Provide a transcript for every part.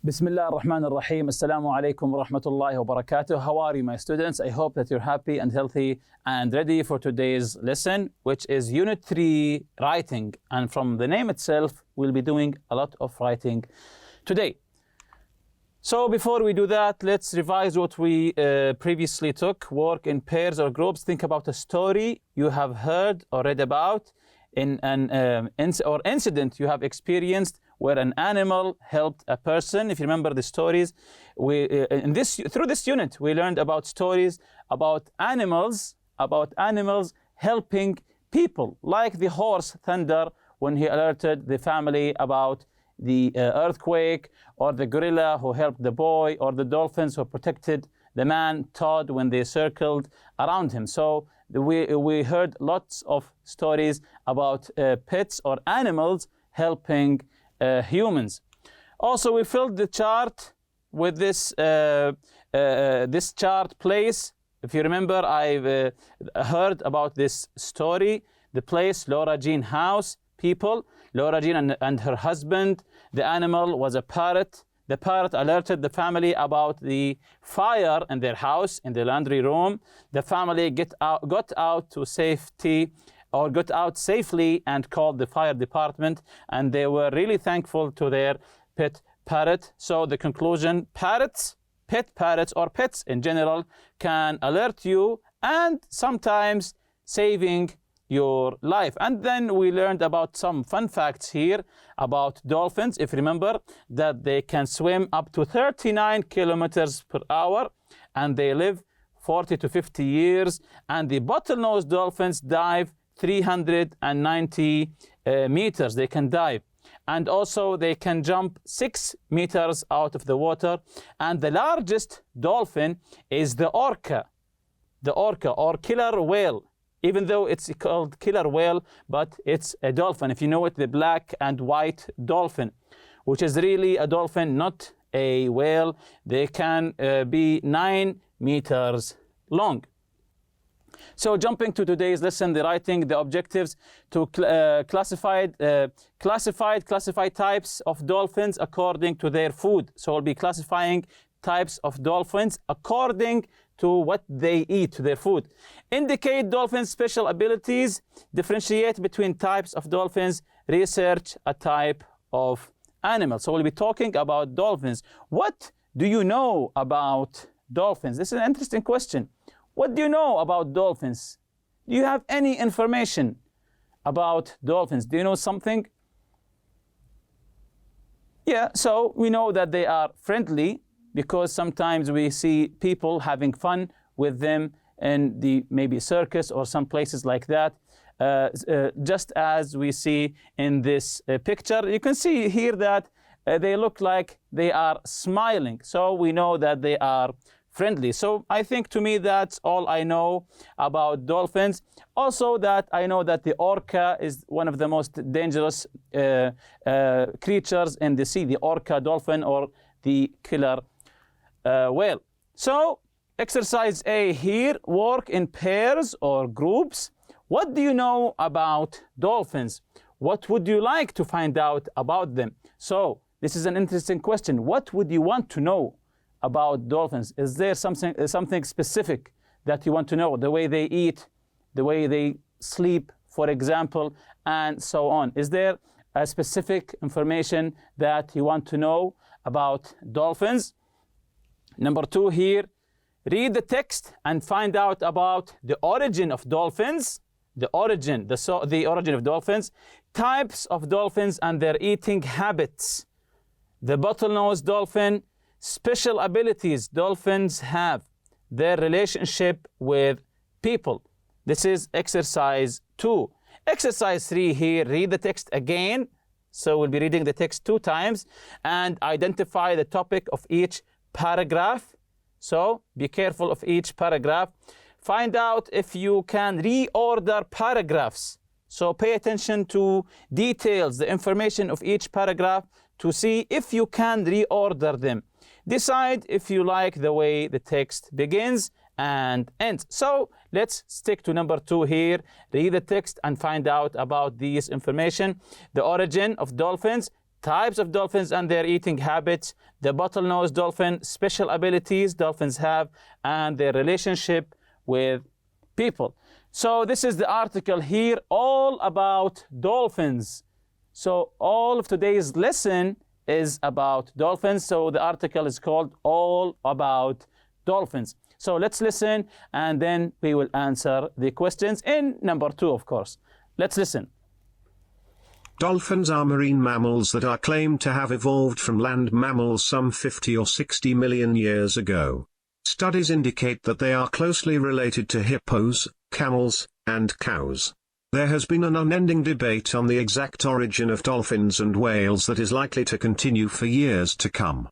بسم الله الرحمن الرحيم. السلام عليكم ورحمة الله وبركاته. How are you, my students? I hope that you're happy and healthy and ready for today's lesson, which is Unit 3 writing. And from the name itself, we'll be doing a lot of writing today. So before we do that, let's revise what we previously took. Work in pairs or groups. Think about a story you have heard or read about in an incident you have experienced where an animal helped a person. If you remember the stories, through this unit, we learned about stories about animals helping people, like the horse Thunder when he alerted the family about the earthquake, or the gorilla who helped the boy, or the dolphins who protected the man Todd when they circled around him. So we heard lots of stories about pets or animals helping humans. Also, we filled the chart with this chart place. If you remember, I've heard about this story, the place, Laura Jean house, people, Laura Jean and her husband. The animal was a parrot. The parrot alerted the family about the fire in their house, in the laundry room. The family got out to safety, or got out safely and called the fire department, and they were really thankful to their pet parrot. So the conclusion, pet parrots or pets in general can alert you and sometimes saving your life. And then we learned about some fun facts here about dolphins. If you remember that they can swim up to 39 kilometers per hour and they live 40 to 50 years, and the bottlenose dolphins dive 390 meters. They can dive, and also they can jump 6 meters out of the water. And the largest dolphin is the orca or killer whale, even though it's called killer whale, but it's a dolphin. If you know it, the black and white dolphin, which is really a dolphin, not a whale. They can be 9 meters long. So jumping to today's lesson, the writing, the objectives to classify types of dolphins according to their food. So we'll be classifying types of dolphins according to what they eat, to their food. Indicate dolphins' special abilities. Differentiate between types of dolphins. Research a type of animal. So we'll be talking about dolphins. What do you know about dolphins? This is an interesting question. What do you know about dolphins? Do you have any information about dolphins? Do you know something? Yeah, so we know that they are friendly, because sometimes we see people having fun with them in the maybe circus or some places like that. Just as we see in this picture, you can see here that they look like they are smiling. So we know that they are friendly. So I think, to me, that's all I know about dolphins. Also, that I know that the orca is one of the most dangerous creatures in the sea, the orca dolphin or the killer whale. So exercise A here, work in pairs or groups. What do you know about dolphins? What would you like to find out about them? So this is an interesting question. What would you want to know about dolphins? Is there something specific that you want to know? The way they eat, the way they sleep, for example, and so on. Is there a specific information that you want to know about dolphins? Number 2 here, read the text and find out about the origin of dolphins, the origin of dolphins, types of dolphins and their eating habits, the bottlenose dolphin, special abilities dolphins have, their relationship with people. This is exercise 2. Exercise 3 here, read the text again. So we'll be reading the text 2 times and identify the topic of each paragraph. So be careful of each paragraph. Find out if you can reorder paragraphs. So pay attention to details, the information of each paragraph, to see if you can reorder them. Decide if you like the way the text begins and ends. So let's stick to number 2 here. Read the text and find out about these information. The origin of dolphins, types of dolphins and their eating habits, the bottlenose dolphin, special abilities dolphins have, and their relationship with people. So this is the article here, all about dolphins. So all of today's lesson is about dolphins. So the article is called All About Dolphins. So let's listen, and then we will answer the questions in number 2, of course. Let's listen. Dolphins are marine mammals that are claimed to have evolved from land mammals some 50 or 60 million years ago. Studies indicate that they are closely related to hippos, camels, and cows. There has been an unending debate on the exact origin of dolphins and whales that is likely to continue for years to come.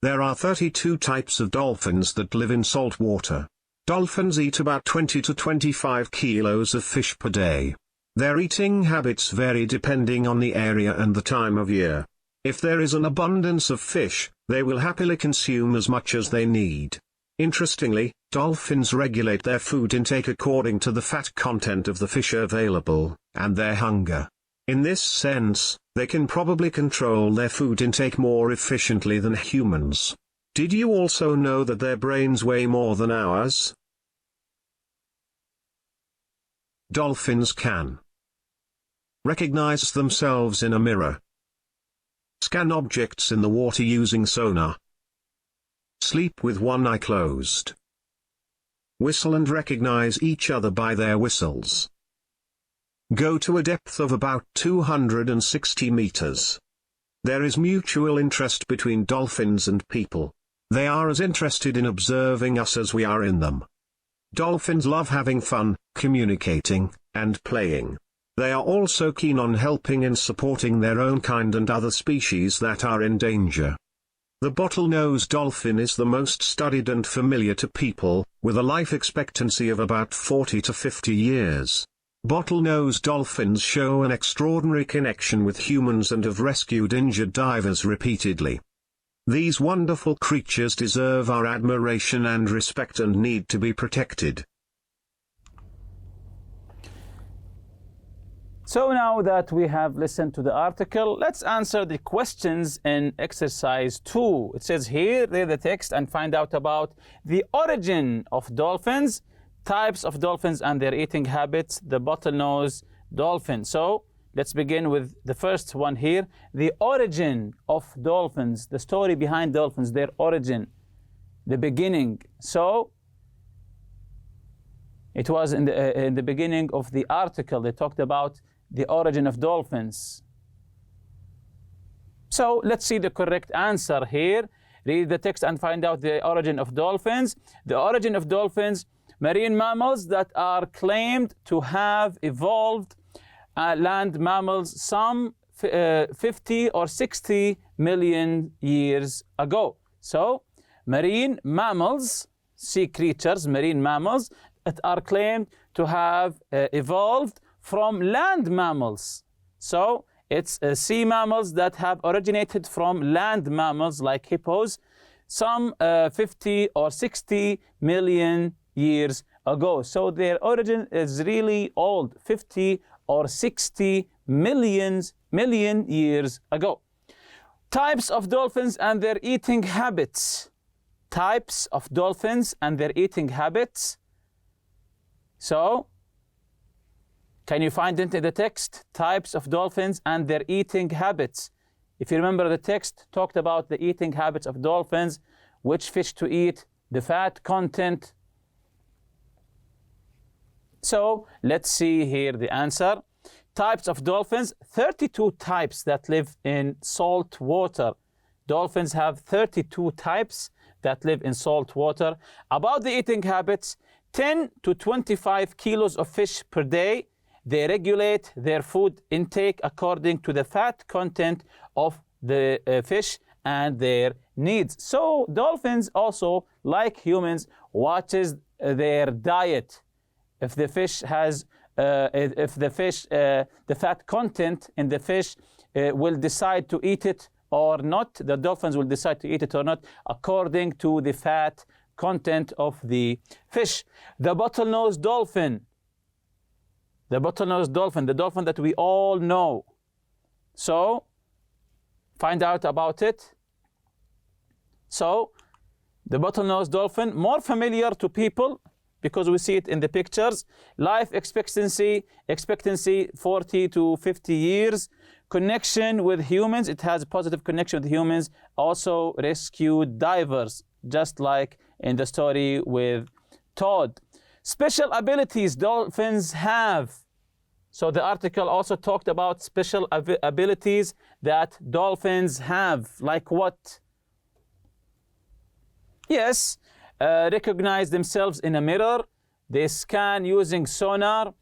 There are 32 types of dolphins that live in salt water. Dolphins eat about 20 to 25 kilos of fish per day. Their eating habits vary depending on the area and the time of year. If there is an abundance of fish, they will happily consume as much as they need. Interestingly, dolphins regulate their food intake according to the fat content of the fish available, and their hunger. In this sense, they can probably control their food intake more efficiently than humans. Did you also know that their brains weigh more than ours? Dolphins can recognize themselves in a mirror, scan objects in the water using sonar, sleep with one eye closed, whistle and recognize each other by their whistles, go to a depth of about 260 meters. There is mutual interest between dolphins and people. They are as interested in observing us as we are in them. Dolphins love having fun, communicating, and playing. They are also keen on helping and supporting their own kind and other species that are in danger. The bottlenose dolphin is the most studied and familiar to people, with a life expectancy of about 40 to 50 years. Bottlenose dolphins show an extraordinary connection with humans and have rescued injured divers repeatedly. These wonderful creatures deserve our admiration and respect and need to be protected. So now that we have listened to the article, let's answer the questions in exercise 2. It says here, read the text and find out about the origin of dolphins, types of dolphins and their eating habits, the bottlenose dolphin. So let's begin with the first one here, the origin of dolphins, the story behind dolphins, their origin, the beginning. So it was in the beginning of the article, they talked about the origin of dolphins. So let's see the correct answer here. Read the text and find out the origin of dolphins. The origin of dolphins, marine mammals that are claimed to have evolved land mammals some 50 or 60 million years ago. So marine mammals, sea creatures, marine mammals that are claimed to have evolved from land mammals. So it's sea mammals that have originated from land mammals like hippos some 50 or 60 million years ago. So their origin is really old, 50 or 60 million years ago. Types of dolphins and their eating habits. Types of dolphins and their eating habits. So, can you find it in the text? Types of dolphins and their eating habits. If you remember, the text talked about the eating habits of dolphins, which fish to eat, the fat content. So let's see here the answer. Types of dolphins, 32 types that live in salt water. Dolphins have 32 types that live in salt water. About the eating habits, 10 to 25 kilos of fish per day. They regulate their food intake according to the fat content of the fish and their needs. So dolphins also, like humans, watches their diet. If the fish has, the fat content in the fish will decide to eat it or not, the dolphins will decide to eat it or not according to the fat content of the fish. The bottlenose dolphin. The bottlenose dolphin, the dolphin that we all know. So Find out about it. So, the bottlenose dolphin, more familiar to people because we see it in the pictures. Life expectancy 40 to 50 years. Connection with humans, it has a positive connection with humans. Also rescued divers, just like in the story with Todd. Special abilities dolphins have. So the article also talked about special abilities that dolphins have. Like what? Yes, recognize themselves in a mirror. They scan using sonar.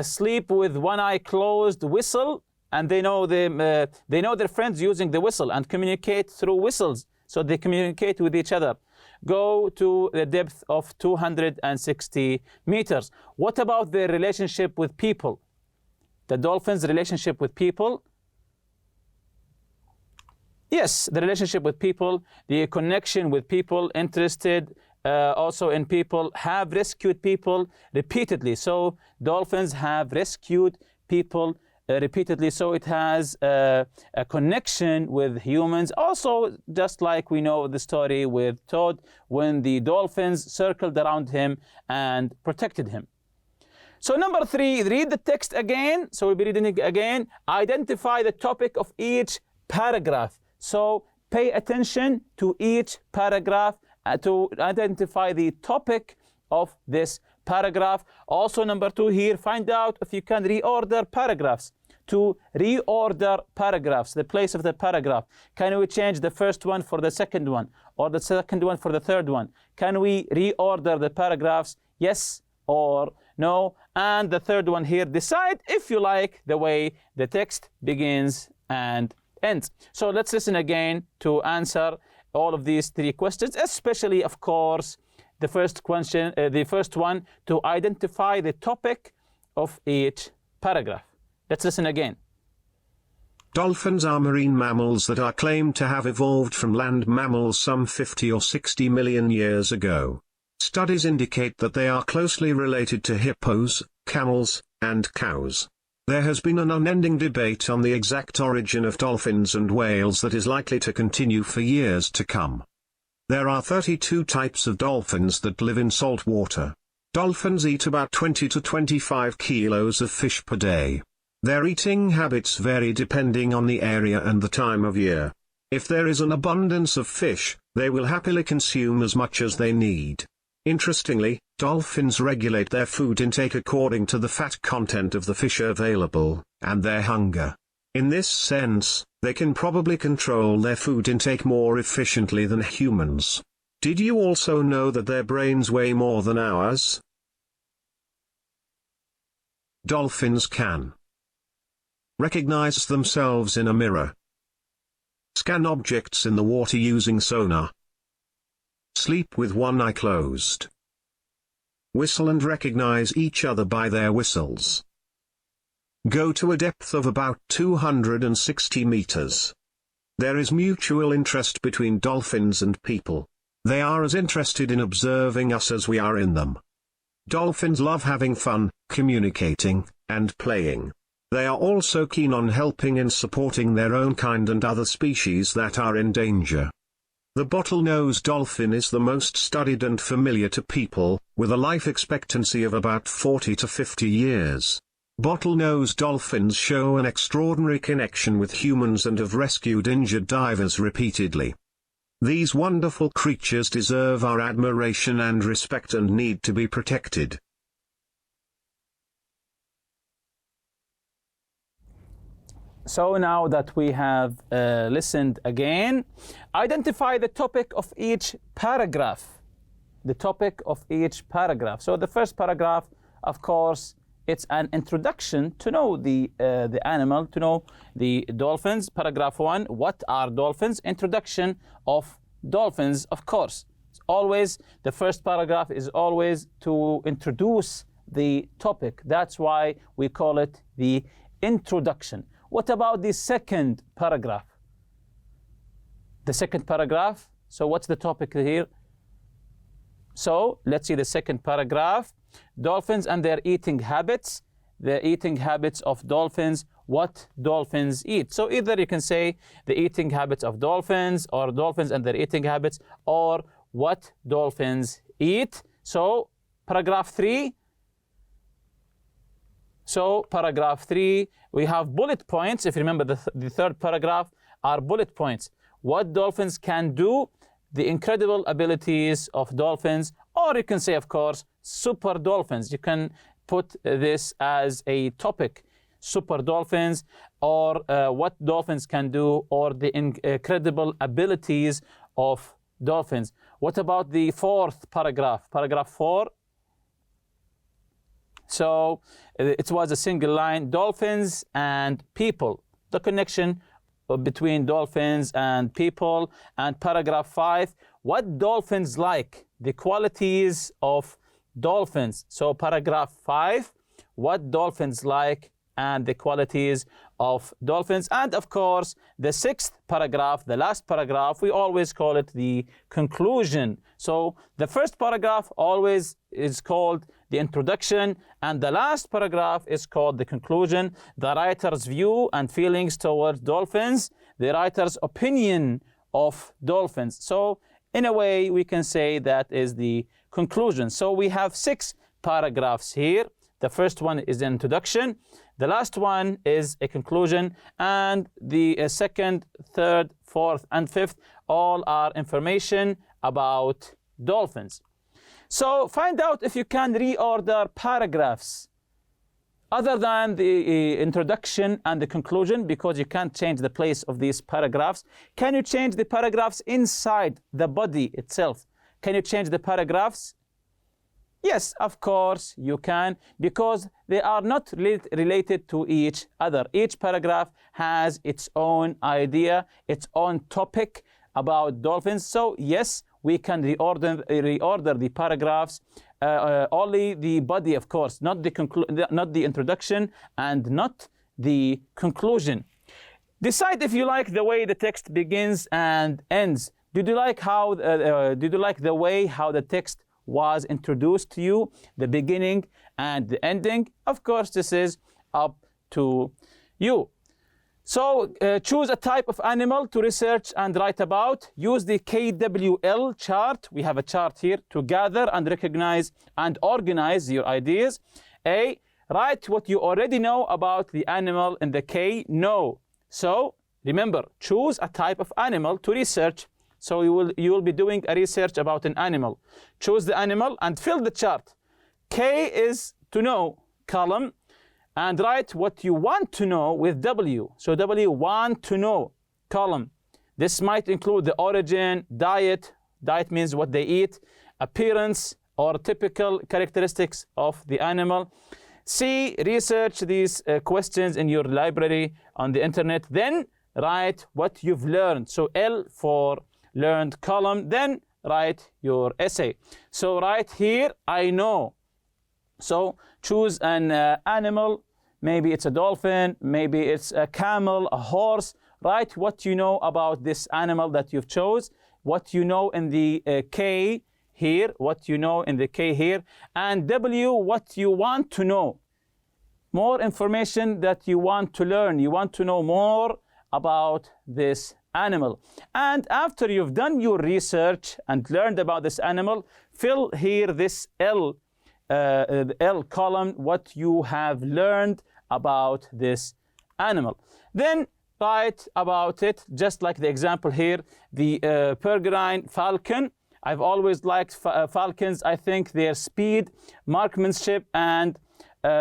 Sleep with one eye closed. Whistle, and they know their friends using the whistle and communicate through whistles. So they communicate with each other. Go to the depth of 260 meters. What about their relationship with people? The dolphins' relationship with people. Yes, the relationship with people, the connection with people, interested also in people, have rescued people repeatedly. So dolphins have rescued people repeatedly. So it has a connection with humans. Also, just like we know the story with Todd, when the dolphins circled around him and protected him. So number 3, read the text again. So we'll be reading it again. Identify the topic of each paragraph. So pay attention to each paragraph to identify the topic of this paragraph. Also number 2 here, find out if you can reorder paragraphs. To reorder paragraphs, the place of the paragraph. Can we change the first one for the second one, or the second one for the third one? Can we reorder the paragraphs? Yes or no? And the third one here, decide if you like the way the text begins and ends. So let's listen again to answer all of these 3 questions, especially, of course, the first question, the first one, to identify the topic of each paragraph. Let's listen again. Dolphins are marine mammals that are claimed to have evolved from land mammals some 50 or 60 million years ago. Studies indicate that they are closely related to hippos, camels, and cows. There has been an unending debate on the exact origin of dolphins and whales that is likely to continue for years to come. There are 32 types of dolphins that live in salt water. Dolphins eat about 20 to 25 kilos of fish per day. Their eating habits vary depending on the area and the time of year. If there is an abundance of fish, they will happily consume as much as they need. Interestingly, dolphins regulate their food intake according to the fat content of the fish available, and their hunger. In this sense, they can probably control their food intake more efficiently than humans. Did you also know that their brains weigh more than ours? Dolphins can recognize themselves in a mirror, scan objects in the water using sonar, sleep with one eye closed, whistle and recognize each other by their whistles, go to a depth of about 260 meters. There is mutual interest between dolphins and people. They are as interested in observing us as we are in them. Dolphins love having fun, communicating, and playing. They are also keen on helping and supporting their own kind and other species that are in danger. The bottlenose dolphin is the most studied and familiar to people, with a life expectancy of about 40 to 50 years. Bottlenose dolphins show an extraordinary connection with humans and have rescued injured divers repeatedly. These wonderful creatures deserve our admiration and respect and need to be protected. So now that we have listened again, identify the topic of each paragraph. The topic of each paragraph. So the first paragraph, of course, it's an introduction to know the animal, to know the dolphins. Paragraph 1, what are dolphins? Introduction of dolphins, of course. It's always, the first paragraph is always to introduce the topic. That's why we call it the introduction. What about the second paragraph? The second paragraph, so what's the topic here? So let's see the second paragraph. Dolphins and their eating habits. The eating habits of dolphins. what dolphins eat. So either you can say the eating habits of dolphins, or dolphins and their eating habits, or what dolphins eat. So paragraph 3. So paragraph 3, we have bullet points. If you remember, the third paragraph are bullet points. What dolphins can do, the incredible abilities of dolphins, or you can say, of course, super dolphins. You can put this as a topic, super dolphins, or what dolphins can do, or the incredible abilities of dolphins. What about the fourth paragraph, paragraph 4? So it was a single line, dolphins and people, the connection between dolphins and people. And paragraph 5, what dolphins like, the qualities of dolphins. So paragraph 5, what dolphins like and the qualities of dolphins. And of course, the sixth paragraph, the last paragraph, we always call it the conclusion. So the first paragraph always is called the introduction, and the last paragraph is called the conclusion. The writer's view and feelings towards dolphins, the writer's opinion of dolphins. So in a way, we can say that is the conclusion. So we have 6 paragraphs here. The first one is the introduction. The last one is a conclusion. And the second, third, fourth, and fifth all are information about dolphins. So find out if you can reorder paragraphs other than the introduction and the conclusion, because you can't change the place of these paragraphs. Can you change the paragraphs inside the body itself? Can you change the paragraphs? Yes, of course you can, because they are not related to each other. Each paragraph has its own idea, its own topic about dolphins. So yes, we can reorder the paragraphs, only the body, of course, not the introduction and not the conclusion. Decide if you like the way the text begins and ends. Did you like the way how the text was introduced to you, the beginning and the ending? Of course, this is up to you. So choose a type of animal to research and write about. Use the KWL chart. We have a chart here to gather and recognize and organize your ideas. A, write what you already know about the animal in the K, know. So remember, choose a type of animal to research. So you will be doing a research about an animal. Choose the animal and fill the chart. K is to know column, and write what you want to know with W. So W, want to know column. This might include the origin, diet means what they eat, appearance or typical characteristics of the animal. C, research these questions in your library on the internet. Then write what you've learned. So L for learned column, then write your essay. So write here, I know. So choose an animal, maybe it's a dolphin, maybe it's a camel, a horse. Write what you know about this animal that you've chose, what you know in the K here, what you know in the K here, and W, what you want to know. More information that you want to learn. You want to know more about this animal. And after you've done your research and learned about this animal, fill here this L column, what you have learned about this animal. Then write about it, just like the example here, the peregrine falcon. I've always liked falcons. I think their speed, marksmanship, and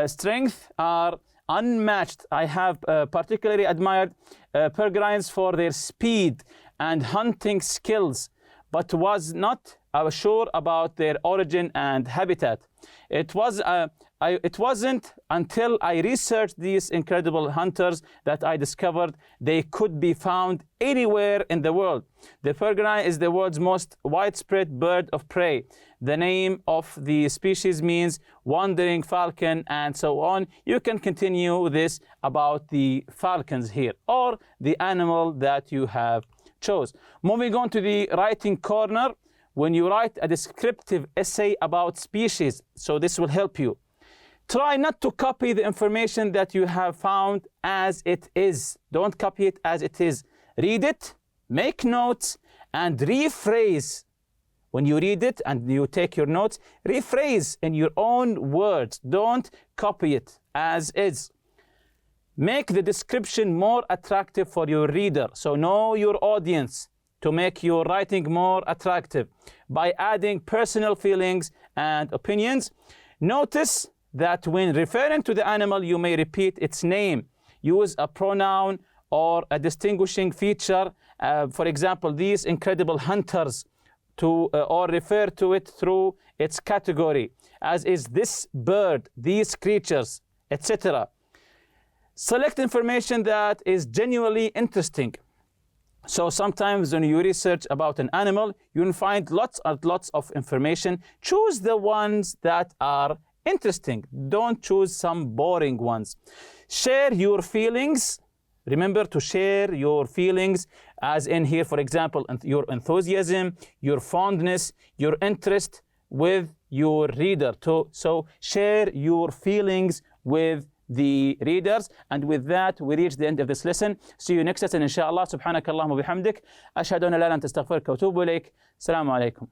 strength are unmatched. I have particularly admired peregrines for their speed and hunting skills, but was not sure about their origin and habitat. It wasn't until I researched these incredible hunters that I discovered they could be found anywhere in the world. The peregrine is the world's most widespread bird of prey. The name of the species means wandering falcon, and so on. You can continue this about the falcons here, or the animal that you have chose. Moving on to the writing corner. When you write a descriptive essay about species, so this will help you. Try not to copy the information that you have found as it is. Don't copy it as it is. Read it, make notes, and rephrase. When you read it and you take your notes, rephrase in your own words. Don't copy it as is. Make the description more attractive for your reader. So know your audience to make your writing more attractive by adding personal feelings and opinions. Notice that when referring to the animal, you may repeat its name. Use a pronoun or a distinguishing feature. For example, these incredible hunters, or refer to it through its category, as is this bird, these creatures, etc. Select information that is genuinely interesting. So sometimes when you research about an animal, you'll find lots and lots of information. Choose the ones that are interesting. Don't choose some boring ones. Share your feelings. Remember to share your feelings, as in here, for example, your enthusiasm, your fondness, your interest with your reader. So share your feelings with the readers. And with that, we reach the end of this lesson. See you next lesson, inshallah. Subhanakallahumma bihamdik. Ashhadu an la ilaha illa anta astaghfiruka wa atubu ilayk. Assalamu alaikum.